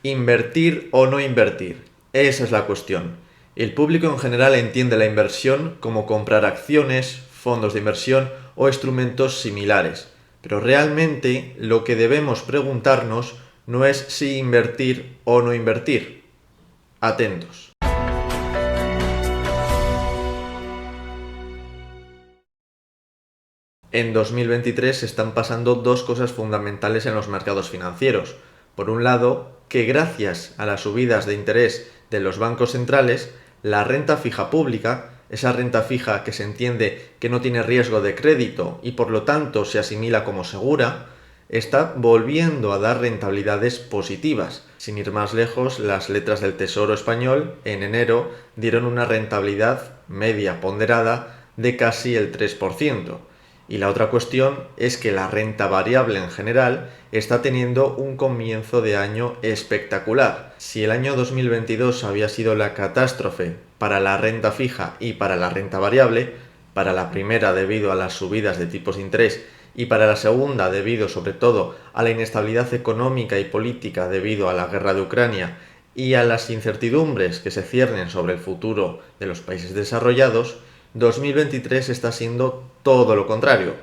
¿Invertir o no invertir? Esa es la cuestión. El público en general entiende la inversión como comprar acciones, fondos de inversión o instrumentos similares. Pero realmente lo que debemos preguntarnos no es si invertir o no invertir. Atentos. En 2023 se están pasando dos cosas fundamentales en los mercados financieros. Por un lado, que gracias a las subidas de interés de los bancos centrales, la renta fija pública, esa renta fija que se entiende que no tiene riesgo de crédito y por lo tanto se asimila como segura, está volviendo a dar rentabilidades positivas. Sin ir más lejos, las letras del Tesoro español en enero dieron una rentabilidad media ponderada de casi el 3%. Y la otra cuestión es que la renta variable en general está teniendo un comienzo de año espectacular. Si el año 2022 había sido la catástrofe para la renta fija y para la renta variable, para la primera debido a las subidas de tipos de interés y para la segunda debido sobre todo a la inestabilidad económica y política debido a la guerra de Ucrania y a las incertidumbres que se ciernen sobre el futuro de los países desarrollados, 2023 está siendo todo lo contrario.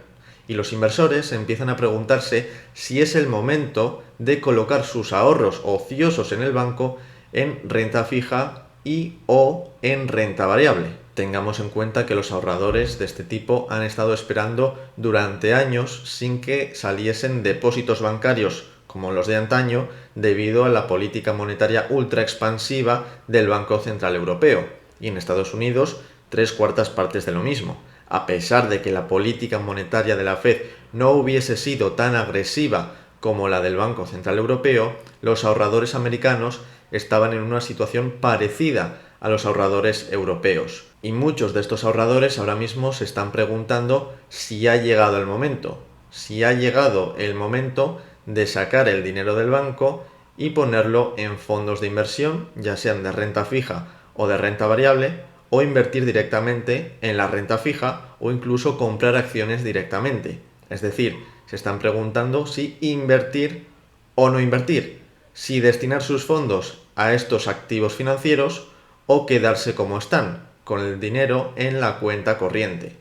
Y los inversores empiezan a preguntarse si es el momento de colocar sus ahorros ociosos en el banco en renta fija y o en renta variable. Tengamos en cuenta que los ahorradores de este tipo han estado esperando durante años sin que saliesen depósitos bancarios como los de antaño debido a la política monetaria ultra expansiva del Banco Central Europeo. Y en Estados Unidos, 3/4 partes de lo mismo. A pesar de que la política monetaria de la Fed no hubiese sido tan agresiva como la del Banco Central Europeo, los ahorradores americanos estaban en una situación parecida a los ahorradores europeos. Y muchos de estos ahorradores ahora mismo se están preguntando si ha llegado el momento. Si ha llegado el momento de sacar el dinero del banco y ponerlo en fondos de inversión, ya sean de renta fija o de renta variable, o invertir directamente en la renta fija o incluso comprar acciones directamente. Es decir, se están preguntando si invertir o no invertir, si destinar sus fondos a estos activos financieros o quedarse como están, con el dinero en la cuenta corriente.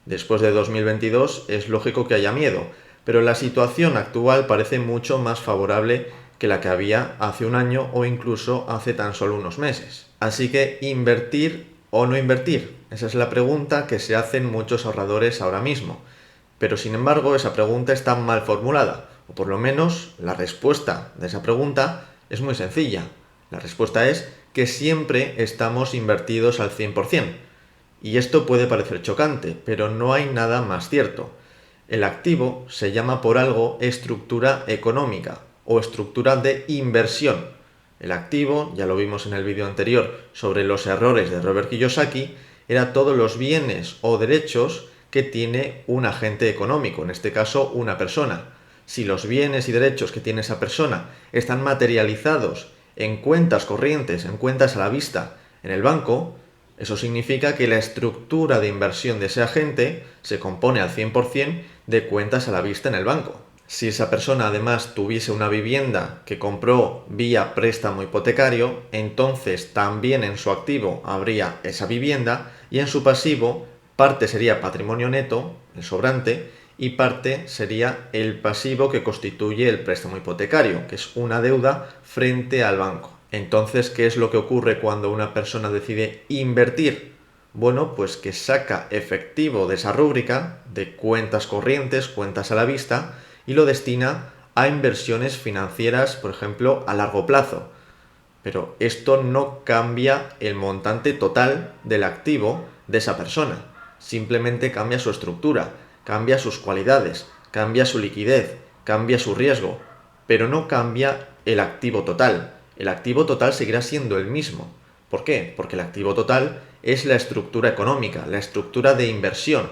Después de 2022 es lógico que haya miedo, pero la situación actual parece mucho más favorable que la que había hace un año o incluso hace tan solo unos meses. Así que invertir o no invertir, esa es la pregunta que se hacen muchos ahorradores ahora mismo. Pero sin embargo esa pregunta está mal formulada, o por lo menos la respuesta de esa pregunta es muy sencilla. La respuesta es que siempre estamos invertidos al 100%. Y esto puede parecer chocante, pero no hay nada más cierto. El activo se llama por algo estructura económica o estructura de inversión. El activo, ya lo vimos en el vídeo anterior sobre los errores de Robert Kiyosaki, era todos los bienes o derechos que tiene un agente económico, en este caso una persona. Si los bienes y derechos que tiene esa persona están materializados en cuentas corrientes, en cuentas a la vista en el banco, eso significa que la estructura de inversión de ese agente se compone al 100% de cuentas a la vista en el banco. Si esa persona además tuviese una vivienda que compró vía préstamo hipotecario, entonces también en su activo habría esa vivienda y en su pasivo parte sería patrimonio neto, el sobrante, y parte sería el pasivo que constituye el préstamo hipotecario, que es una deuda frente al banco. Entonces, ¿qué es lo que ocurre cuando una persona decide invertir? Bueno, pues que saca efectivo de esa rúbrica de cuentas corrientes, cuentas a la vista, y lo destina a inversiones financieras, por ejemplo, a largo plazo. Pero esto no cambia el montante total del activo de esa persona. Simplemente cambia su estructura, cambia sus cualidades, cambia su liquidez, cambia su riesgo, pero no cambia el activo total. El activo total seguirá siendo el mismo. ¿Por qué? Porque el activo total es la estructura económica, la estructura de inversión.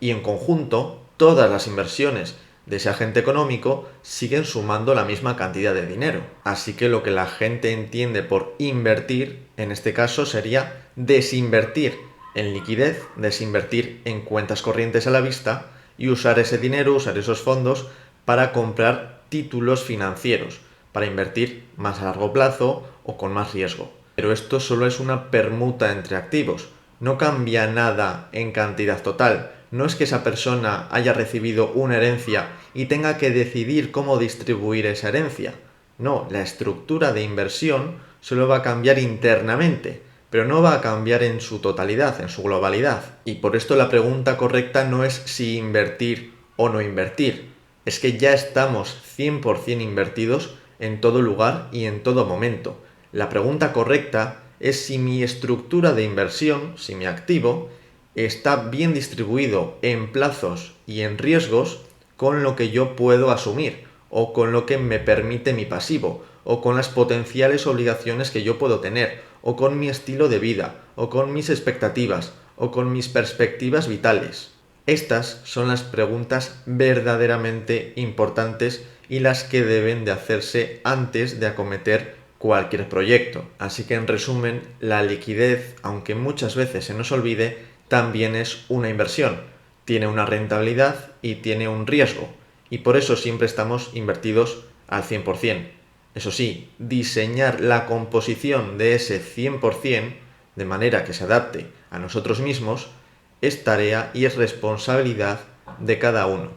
Y en conjunto, todas las inversiones de ese agente económico siguen sumando la misma cantidad de dinero. Así que lo que la gente entiende por invertir, en este caso, sería desinvertir en liquidez, desinvertir en cuentas corrientes a la vista y usar ese dinero, usar esos fondos para comprar títulos financieros, para invertir más a largo plazo o con más riesgo. Pero esto solo es una permuta entre activos, no cambia nada en cantidad total. No es que esa persona haya recibido una herencia y tenga que decidir cómo distribuir esa herencia. No, la estructura de inversión solo va a cambiar internamente, pero no va a cambiar en su totalidad, en su globalidad. Y por esto la pregunta correcta no es si invertir o no invertir. Es que ya estamos 100% invertidos en todo lugar y en todo momento. La pregunta correcta es si mi estructura de inversión, si mi activo, está bien distribuido en plazos y en riesgos con lo que yo puedo asumir, o con lo que me permite mi pasivo, o con las potenciales obligaciones que yo puedo tener, o con mi estilo de vida, o con mis expectativas, o con mis perspectivas vitales. Estas son las preguntas verdaderamente importantes y las que deben de hacerse antes de acometer cualquier proyecto. Así que en resumen, la liquidez, aunque muchas veces se nos olvide, también es una inversión. Tiene una rentabilidad y tiene un riesgo. Y por eso siempre estamos invertidos al 100%. Eso sí, diseñar la composición de ese 100% de manera que se adapte a nosotros mismos es tarea y es responsabilidad de cada uno.